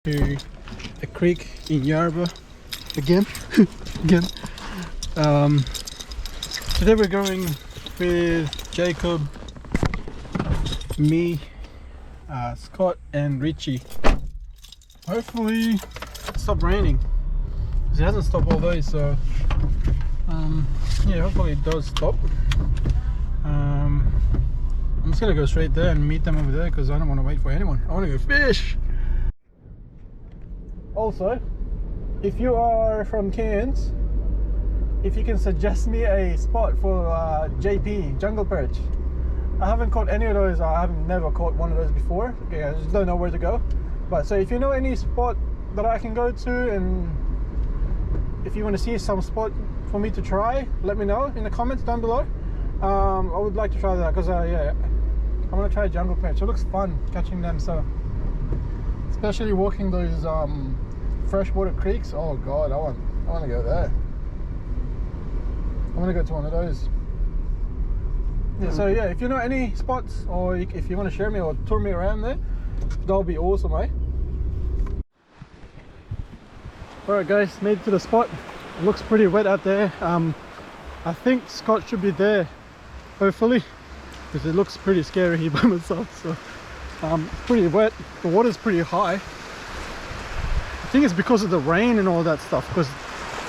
To a creek in Yarra again. Today we're going with Jacob, me, Scott and Richie. Hopefully it stopped raining because it hasn't stopped all day, so yeah, hopefully it does stop. I'm just gonna go straight there and meet them over there because I don't want to wait for anyone. I want to go fish. Also, if you are from Cairns, if you can suggest me a spot for JP, jungle perch. I haven't caught any of those. I haven't never caught one of those before. Okay, I just don't know where to go. But so if you know any spot that I can go to, and if you want to see some spot for me to try, let me know in the comments down below. I would like to try that because yeah, I want to try jungle perch. It looks fun catching them, so especially walking those freshwater creeks. Oh god, I want to go there. I want to go to one of those. Yeah, so yeah, if you know any spots, or if you want to share me or tour me around there, that'll be awesome, eh? Alright guys, made it to the spot. It looks pretty wet out there. I think Scott should be there, hopefully, because it looks pretty scary here by myself. So it's pretty wet. The water's pretty high. I think it's because of the rain and all that stuff, because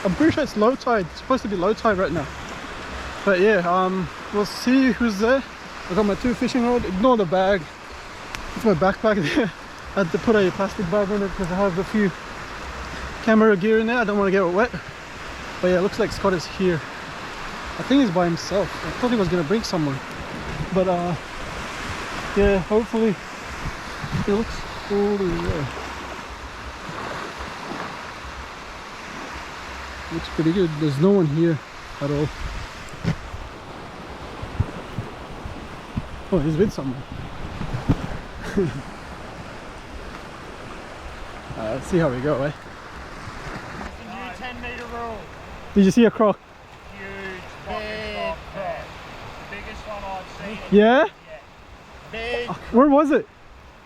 I'm pretty sure it's low tide. It's supposed to be low tide right now. But yeah, we'll see who's there. I got my 2 fishing rod. Ignore the bag. It's my backpack there. I had to put a plastic bag in it because I have a few camera gear in there. I don't want to get it wet. But yeah, it looks like Scott is here. I think he's by himself. I thought he was going to bring someone. But yeah, hopefully it looks all the way. Looks pretty good. There's no one here at all. Oh, he's with someone. Let's see how we go, eh? It's a new 10-metre rule. Did you see a croc? Huge fucking croc. The biggest one I've seen. Yeah? Yeah. Big. Where was it?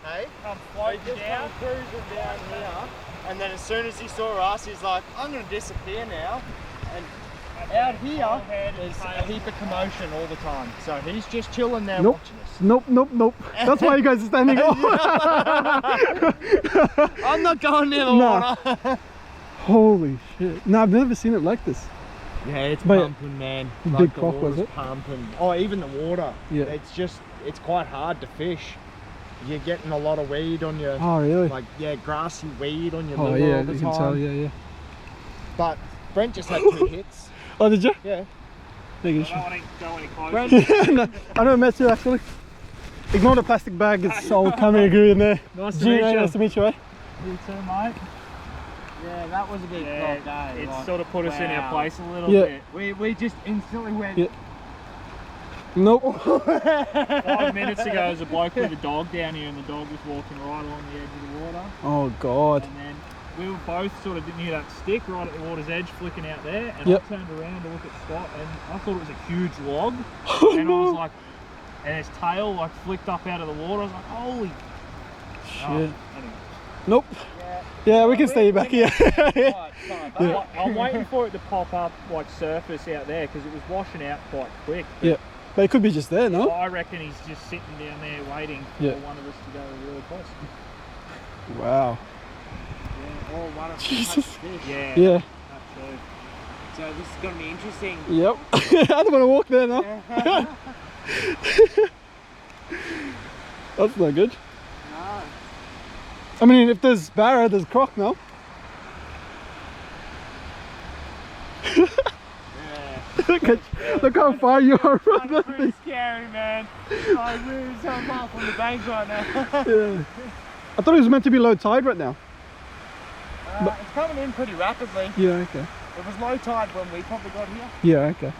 Hey? Come floating down. Cruising down here. And then as soon as he saw us, he's like, I'm going to disappear now. And out here, there's a heap of commotion all the time. So he's just chilling there watching us. Nope. That's why you guys are standing off. I'm not going near the water. Holy shit. No, I've never seen it like this. Yeah, it's pumping, man. Like big croc, was it? Pumping. Oh, even the water. Yeah. It's quite hard to fish. You're getting a lot of weed on your... Oh, really? Like, yeah, grassy weed on your lure all the you time. can tell, yeah. But Brent just had 2 hits. Oh, did you? Yeah. Making sure. I don't want to go No, any closer. I never met you, actually. Ignore the plastic bag, it's all camera gear in there. Nice to meet you. Nice to meet you, eh? You too, mate. Yeah, that was a big croc, eh? It like, sort of put us in our place a little bit. We just instantly went... Yeah. Nope. 5 minutes ago, there was a bloke with a dog down here, and the dog was walking right along the edge of the water. Oh god. And then we were both sort of near that stick right at the water's edge, flicking out there, and I turned around to look at Scott, and I thought it was a huge log. And I was like, and his tail like flicked up out of the water. I was like, holy shit. Anyway. Nope. Yeah, we can stay back here. I'm waiting for it to pop up like surface out there because it was washing out quite quick. Yeah. But it could be just there, no? I reckon he's just sitting down there waiting for one of us to go really close. Wow. Yeah, oh, one of Jesus. Yeah. Yeah. Absolutely. So this is going to be interesting. Yep. I don't want to walk there now. That's not good. No. I mean, if there's Barra, there's croc, no? Look how far you are from That's pretty scary, man. I'm really so far from the bank right now. Yeah. I thought it was meant to be low tide right now. It's coming in pretty rapidly. Yeah, okay. It was low tide when we probably got here. Yeah, okay.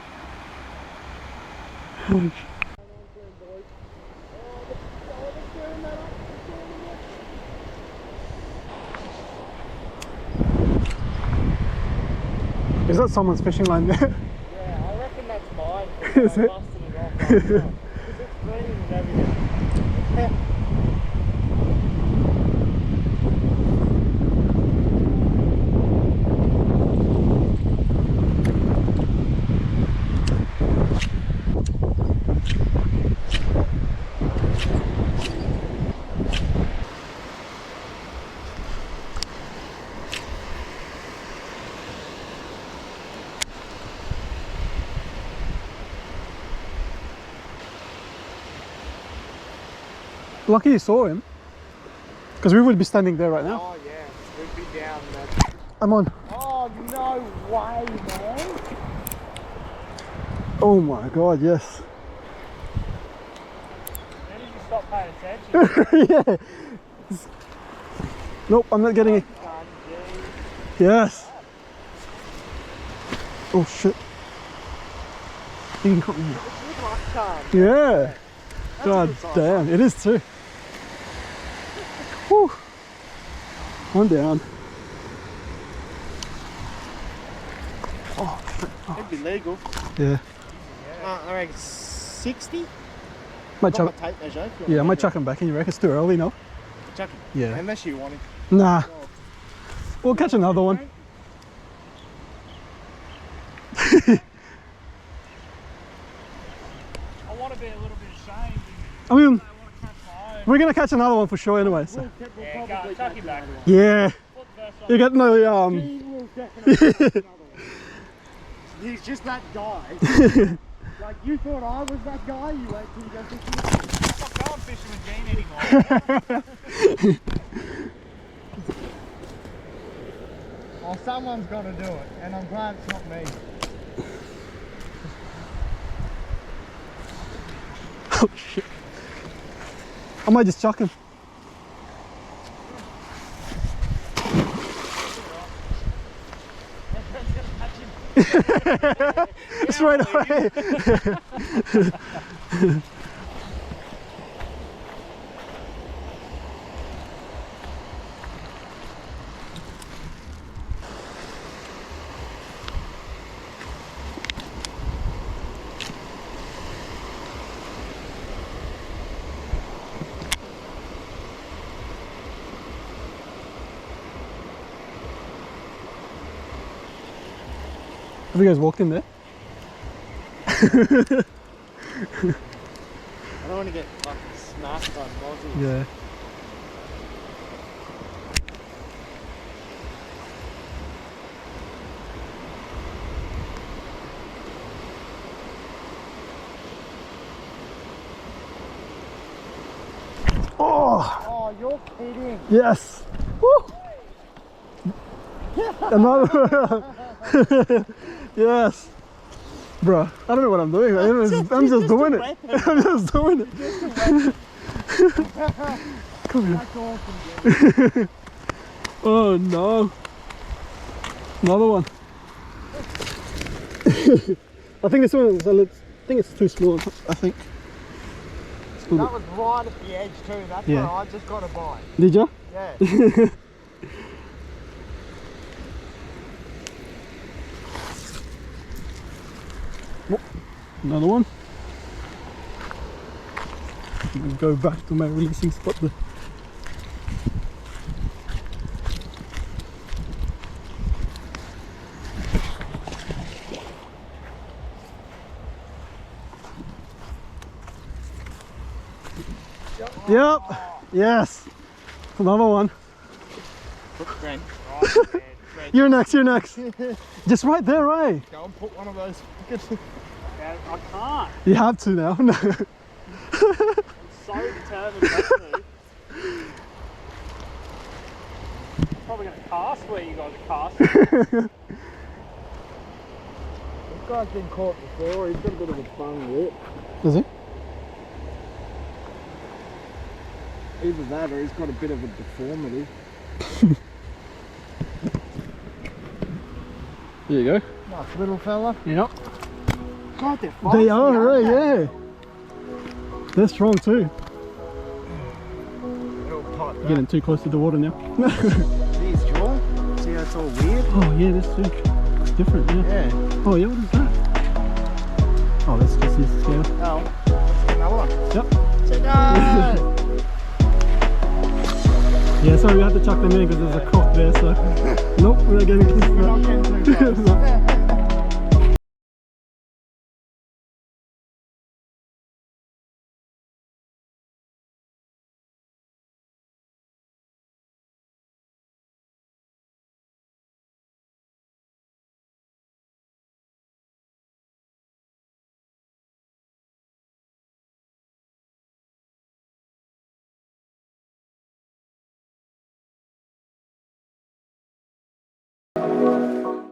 Is that someone's fishing line there? Yeah, I reckon that's mine. Is it? Busted it off right now. Because it's green and everything. Lucky you saw him. Because we would be standing there right now. Oh yeah, we'd be down there. I'm on. Oh no way, man. Oh my god, yes. When did you stop paying attention? Yeah. Nope, I'm not getting it. Yes. Oh shit. You can cut me. Yeah. God damn, it is too. Whew. One down. Oh, shit. It'd be legal. Yeah. I reckon 60. Might Got my chuck, tape measure. yeah, I might chuck him back in. You reckon it's too early, no? Chuck him. Yeah. Unless you want him. Nah. We'll catch another one. I want to be a little bit ashamed. I mean, I want to catch my own. we're gonna catch another one for sure anyway. So. Yeah, go, chuck him back. Yeah. Put the first one. You got no He's just that guy. Like you thought I was that guy, you wait till you go fishing. I'm not going fishing with Gene anymore. Oh, someone's got to do it, and I'm glad it's not me. Oh shit. I might just chuck him. Straight away. Have you guys walked in there? I don't want to get fucking smashed by mozzies. Yeah. Oh, Oh, you're kidding. yes. Woo. Another. Yes. Bruh, I don't know what I'm doing. I'm just doing it. I'm just doing it. Come here. That's awesome, dude. Oh no. Another one. I think this one is I think it's too small, I think. That was right at the edge too. That's Yeah. where I just got a bite. Did you? Yeah. Another one. Go back to my releasing spot there. Yep. Yes. Another one. Footprint. Right, man. You're next. You're next. Just right there, right? Go and put one of those. Yeah, I can't. You have to now. No. I'm so determined not to. Probably going to cast where you guys are casting. This guy's been caught before. He's got a bit of a bung lip. Does he? Either that or he's got a bit of a deformity. There you go. Nice little fella. Yep. God, they're feisty, They are, right? aren't they? Yeah. They're strong too. They're all tight back. Getting too close to the water now. Geez, jaw. See how it's all weird? Oh yeah, that's too. It's different, yeah. Yeah. Oh yeah, what is that? Oh, that's just his scale. Oh, let's get another one. Yep. Say no! Yeah, sorry we had to chuck them in because there's a croc there, so. Nope, we're not getting close to We're not that. getting too close.